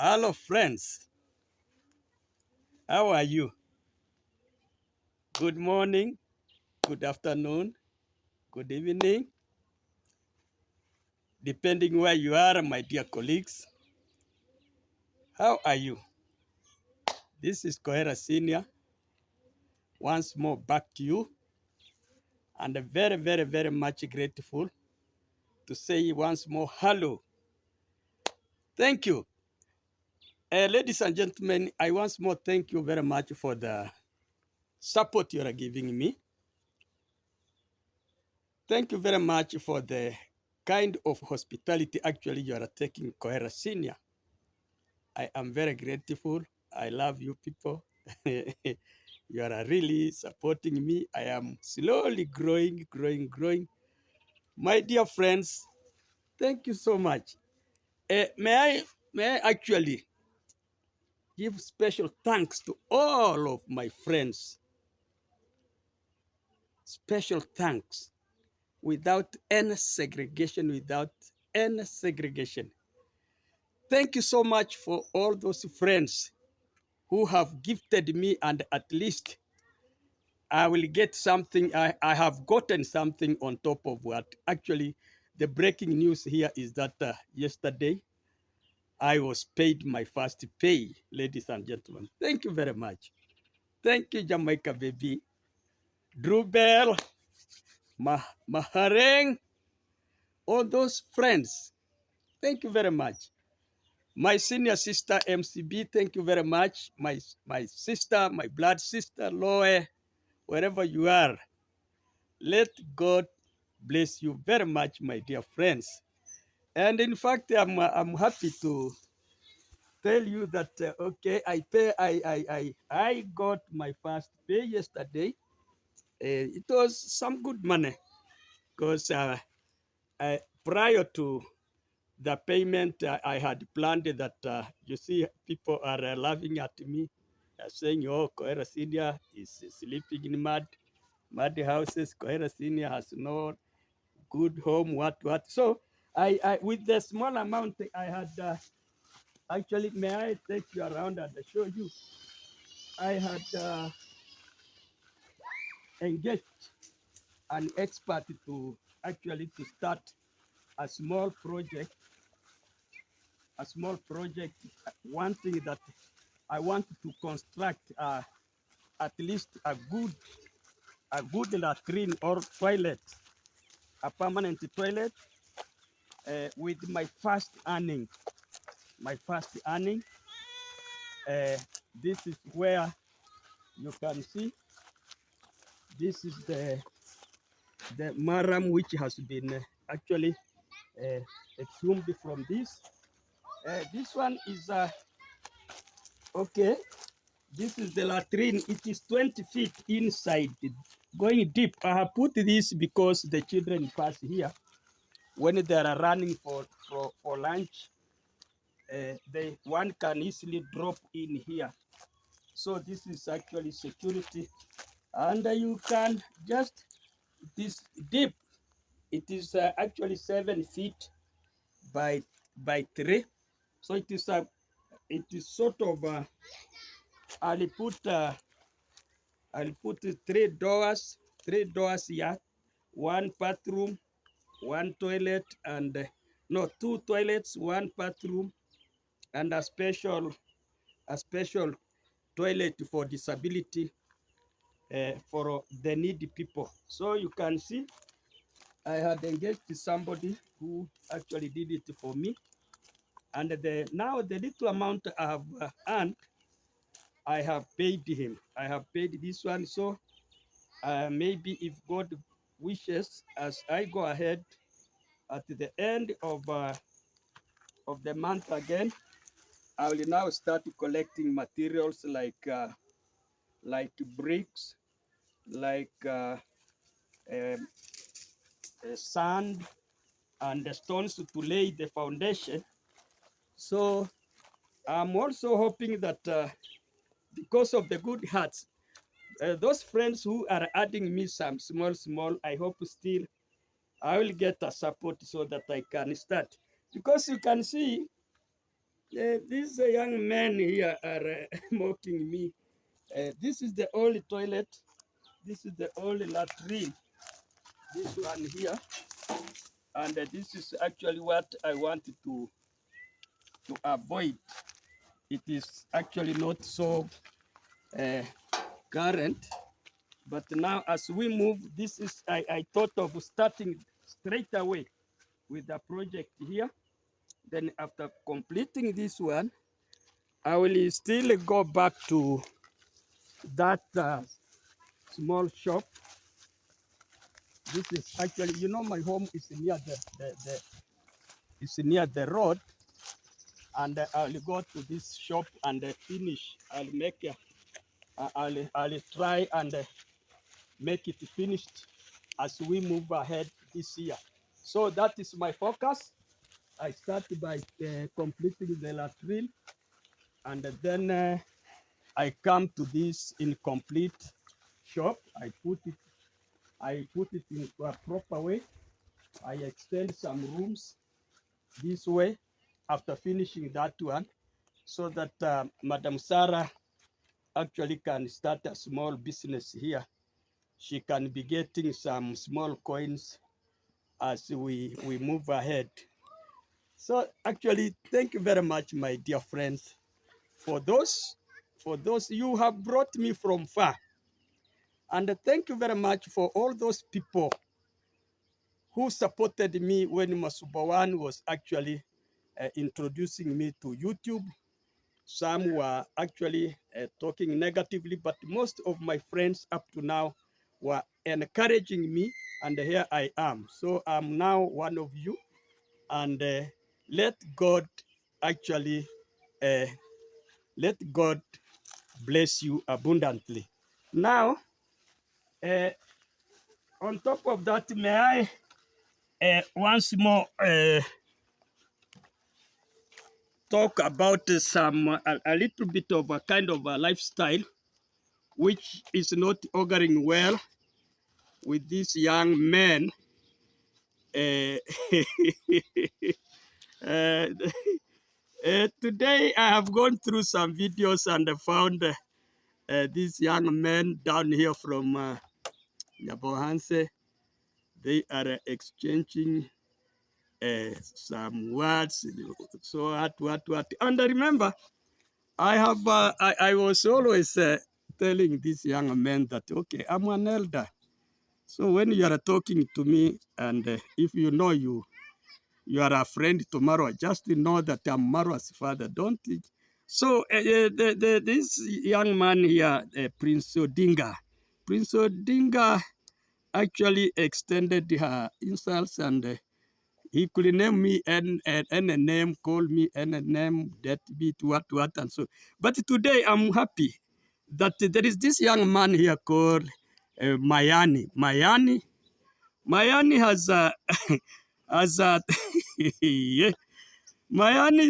Hello, friends. How are you? Good morning, good afternoon, good evening, depending where you are, my dear colleagues. How are you? This is Kohera Senior. Once more, back to you, and very, very, very much grateful to say once more hello. Thank you. Ladies and gentlemen, I once more thank you very much for the support you are giving me. Thank you very much for the kind of hospitality actually you are taking Kohera Senior. I am very grateful. I love you people. You are really supporting me. I am slowly growing, growing, growing. My dear friends, thank you so much. May I actually give special thanks to all of my friends. Special thanks without any segregation, without any segregation. Thank you so much for all those friends who have gifted me, and at least I will get something. I have gotten something on top of what. Actually, the breaking news here is that yesterday I was paid my first pay, ladies and gentlemen. Thank you very much. Thank you, Jamaica baby. Drew Bell, Mahareng, all those friends. Thank you very much. My senior sister, MCB, thank you very much. My sister, my blood sister, Loe, wherever you are. Let God bless you very much, my dear friends. And in fact, I'm happy to tell you that okay, I got my first pay yesterday. It was some good money because prior to the payment, I had planned that you see people are laughing at me, saying, "Oh, Kohera Senior is sleeping in mud houses. Kohera Senior has no good home, what." So I with the small amount I had, actually, may I take you around and show you? I had engaged an expert to actually to start a small project, one thing that I want to construct at least a good latrine or toilet, a permanent toilet with my first earning. My first earning. This is where you can see this is the maram which has been actually exhumed from this. This one is okay. This is the latrine. It is 20 feet inside, going deep. I have put this because the children pass here when they are running for lunch. One can easily drop in here. So this is actually security, and you can just this deep. It is actually 7 feet by 3. So it is sort of I'll put uh, I'll put three doors here, one bathroom, one toilet, and no, two toilets, one bathroom, and a special toilet for disability for the needy people. So you can see I had engaged somebody who actually did it for me, and now the little amount I have earned, I have paid him. I have paid this one. So maybe if God wishes, as I go ahead at the end of the month again, I will now start collecting materials like bricks, like um, sand and the stones to lay the foundation. So I'm also hoping that because of the good hearts, those friends who are adding me some small, I hope still I will get a support so that I can start. Because you can see These young men here are mocking me. This is the old toilet. This is the old latrine. This one here. And this is actually what I wanted to avoid. It is actually not so uh, current. But now as we move, this is, I thought of starting straight away with the project here. Then after completing this one, I will still go back to that small shop. This is actually, you know, my home is near it's near the road, and I'll go to this shop and finish. I'll try and make it finished as we move ahead this year. So that is my focus. I start by completing the latrine, and then I come to this incomplete shop. I put it in a proper way. I extend some rooms this way after finishing that one, so that Madam Sarah actually can start a small business here. She can be getting some small coins as we move ahead. So actually, thank you very much, my dear friends, for those you have brought me from far. And thank you very much for all those people who supported me when Masubawan was actually introducing me to YouTube. Some were actually talking negatively, but most of my friends up to now were encouraging me, and here I am. So I'm now one of you, and let God actually, let God bless you abundantly. Now, uh, on top of that, may I once more talk about a little bit of a kind of a lifestyle which is not auguring well with these young men. Uh, uh, Today I have gone through some videos and found these young men down here from Nyabohanse. They are exchanging some words. So what? And I remember I was always telling these young men that, okay, I'm an elder. So when you are talking to me, and if you know you are a friend tomorrow, just know that I'm Marwa's father. Don't. So this young man here, Prince Odinga, Prince Odinga actually extended her insults, and he could name me any name, call me any name, that bit, what, and so. But today I'm happy that there is this young man here called Mayani. Mayani has a, has a, yeah. Mayani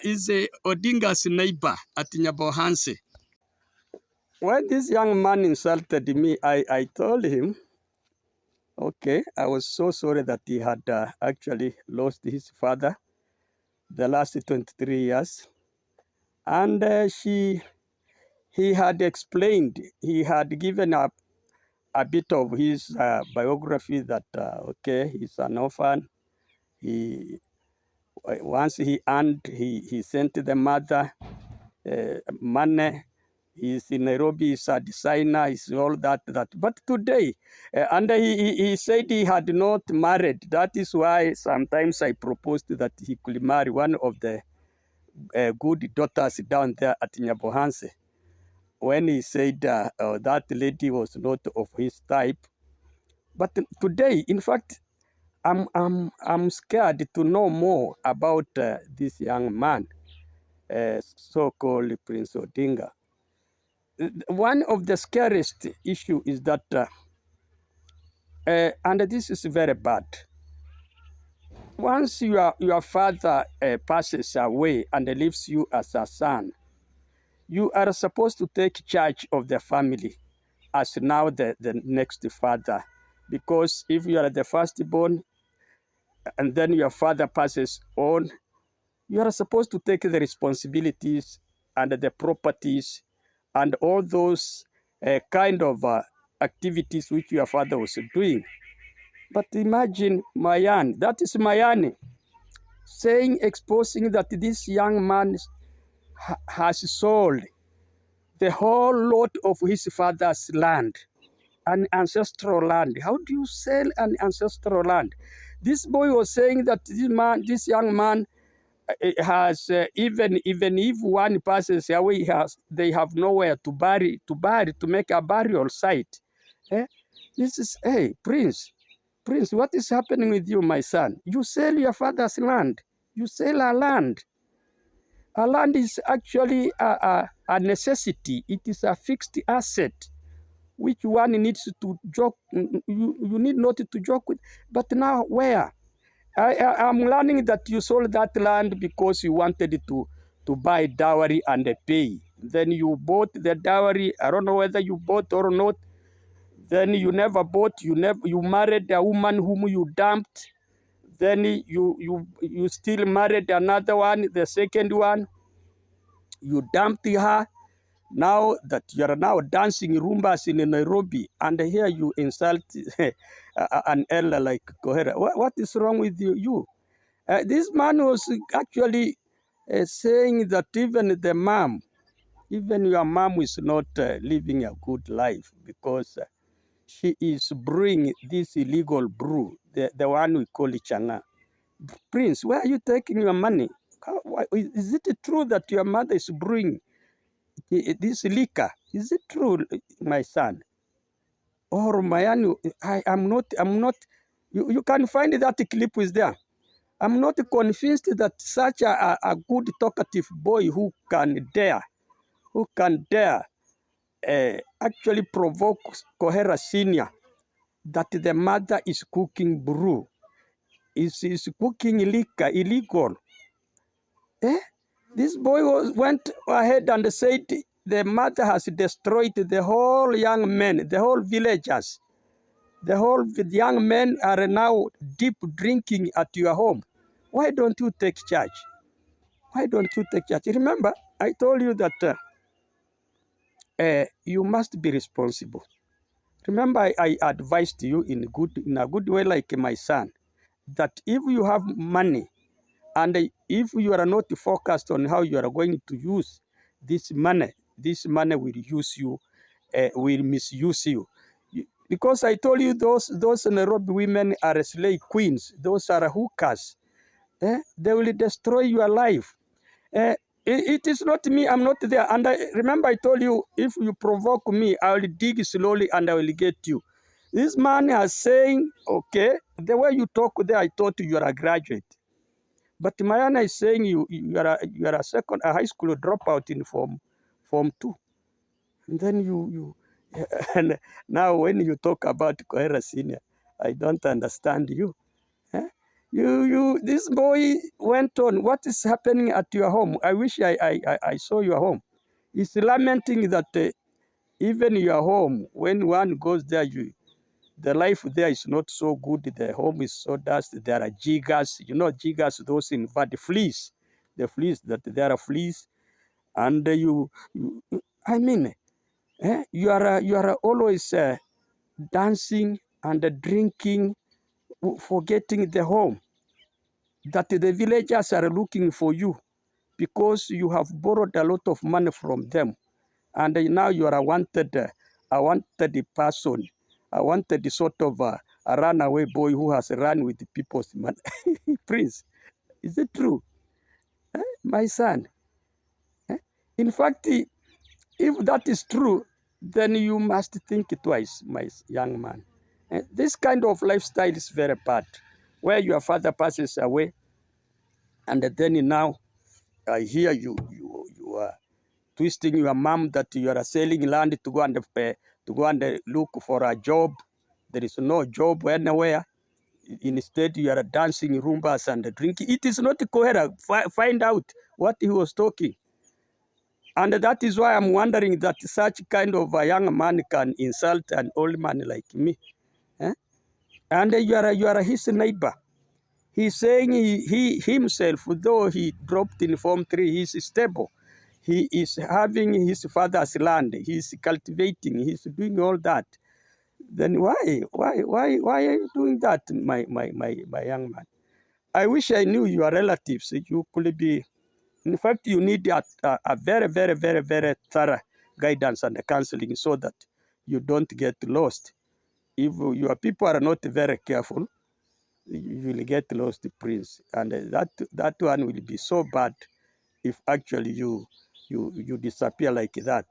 is a Odinga's neighbor at Nyabohanse. When this young man insulted me, I told him, okay, I was so sorry that he had actually lost his father the last 23 years. And he had explained, he had given up a bit of his biography that, okay, he's an orphan. He, once he earned, he sent the mother money. He's in Nairobi, he's a designer, he's all that. But today, and he said he had not married. That is why sometimes I proposed that he could marry one of the good daughters down there at Nyabohanse. When he said that lady was not of his type. But today, in fact, I'm scared to know more about this young man, so-called Prince Odinga. One of the scariest issue is that, and this is very bad, once your father passes away and leaves you as a son, you are supposed to take charge of the family as now the next father. Because if you are the firstborn and then your father passes on, You are supposed to take the responsibilities and the properties and all those kind of activities which your father was doing. But imagine Mayan, that is Mayani, saying, exposing that this young man has sold the whole lot of his father's land, an ancestral land. How do you sell an ancestral land? This boy was saying that this young man has even if one passes away, they have nowhere to make a burial site. Eh? This is, hey, Prince, what is happening with you, my son? You sell your father's land. You sell a land. A land is actually a necessity. It is a fixed asset which one needs to joke. You need not to joke with. But now where? I'm learning that you sold that land because you wanted to buy dowry and pay. Then you bought the dowry. I don't know whether you bought or not. Then you never bought. You married a woman whom you dumped. Then you still married another one, the second one. You dumped her. Now that you are now dancing rumbas in Nairobi, and here you insult an elder like Kohera. What is wrong with you? This man was actually saying that even your mom is not living a good life because she is brewing this illegal brew, the one we call Changa. Prince, where are you taking your money? Is it true that your mother is brewing this liquor? Is it true, my son? Or Mayanu, I'm not, you can find that clip is there. I'm not convinced that such a good talkative boy who can dare actually provoke Kohera Senior that the mother is cooking brew, is cooking liquor illegal. This boy went ahead and said the mother has destroyed the whole young men, the whole villagers. The whole young men are now deep drinking at your home. Why don't you take charge? Why don't you take charge? Remember, I told you that you must be responsible. Remember, I advised you in a good way, like my son, that if you have money and if you are not focused on how you are going to use this money will use you, will misuse you. Because I told you those Nairobi women are slave queens. Those are hookers. They will destroy your life. It is not me. I'm not there. And remember, I told you, if you provoke me, I will dig slowly and I will get you. This man is saying, okay, the way you talk there, I thought you are a graduate. But Mayana is saying you are a high school dropout in form 2. And then and now when you talk about Kohera Senior, I don't understand you. This boy went on. What is happening at your home? I wish I saw your home. He's lamenting that even your home, when one goes there, the life there is not so good. The home is so dusty. There are jiggers. You know, jiggers, those invade fleas. The fleas, that there are fleas. And you are always dancing and drinking, forgetting the home. That the villagers are looking for you because you have borrowed a lot of money from them. And now you are a wanted person, a wanted sort of a runaway boy who has run with the people's money. Prince, is it true? My son? In fact, if that is true, then you must think twice, my young man. This kind of lifestyle is very bad, where your father passes away, and then now I hear you are twisting your mom that you are selling land to go and look for a job. There is no job anywhere. Instead, you are dancing rumbas and drinking. It is not coherent. Find out what he was talking. And that is why I'm wondering that such kind of a young man can insult an old man like me. And you are his neighbor. He's saying he himself, though he dropped in Form 3, he's stable. He is having his father's land. He's cultivating. He's doing all that. Then why are you doing that, my young man? I wish I knew your relatives. You could be, in fact, you need a very, very, very, very thorough guidance and counseling so that you don't get lost. If your people are not very careful, you will get lost, Prince. And that one will be so bad if actually you disappear like that.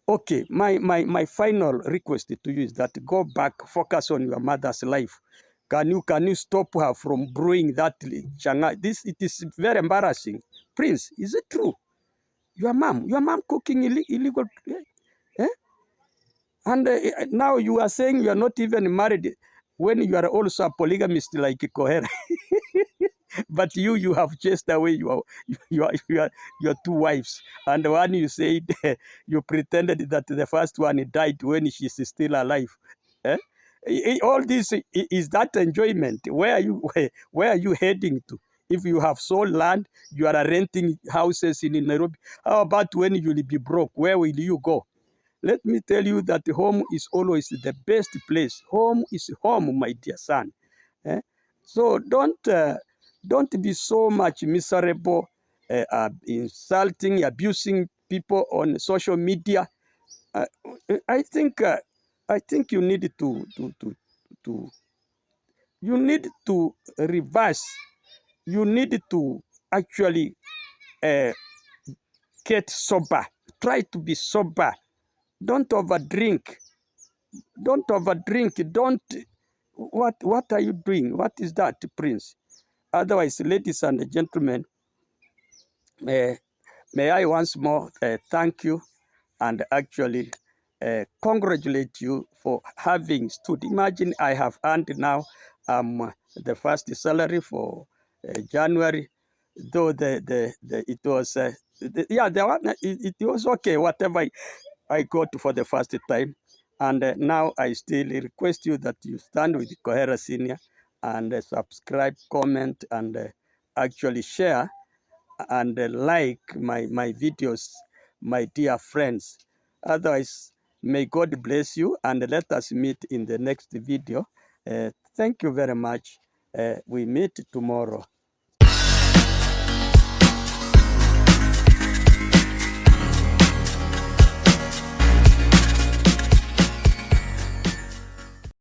Okay, my final request to you is that go back, focus on your mother's life. Can you stop her from brewing that changa? It is very embarrassing. Prince, is it true? Your mom cooking illegal, eh? And now you are saying you are not even married when you are also a polygamist like Kohera. But you have chased away your two wives, and one you said you pretended that the first one died when she's still alive. Eh? All this is that enjoyment. Where are you heading to? If you have sold land, you are renting houses in Nairobi. How about when you will be broke? Where will you go? Let me tell you that home is always the best place. Home is home, my dear son. Eh? So don't be so much miserable, insulting, abusing people on social media. Uh, I think you need to you need to reverse. You need to actually uh, get sober. Try to be sober. Don't overdrink. Don't overdrink. Don't. What are you doing? What is that, Prince? Otherwise, ladies and gentlemen, uh, may I once more thank you and actually congratulate you for having stood. Imagine I have earned now the first salary for January, though it was the one it was okay whatever I got for the first time, and now I still request you that you stand with Kohera Senior and subscribe, comment, and actually share and like my videos, my dear friends. Otherwise, may God bless you and let us meet in the next video. Thank you very much. We meet tomorrow.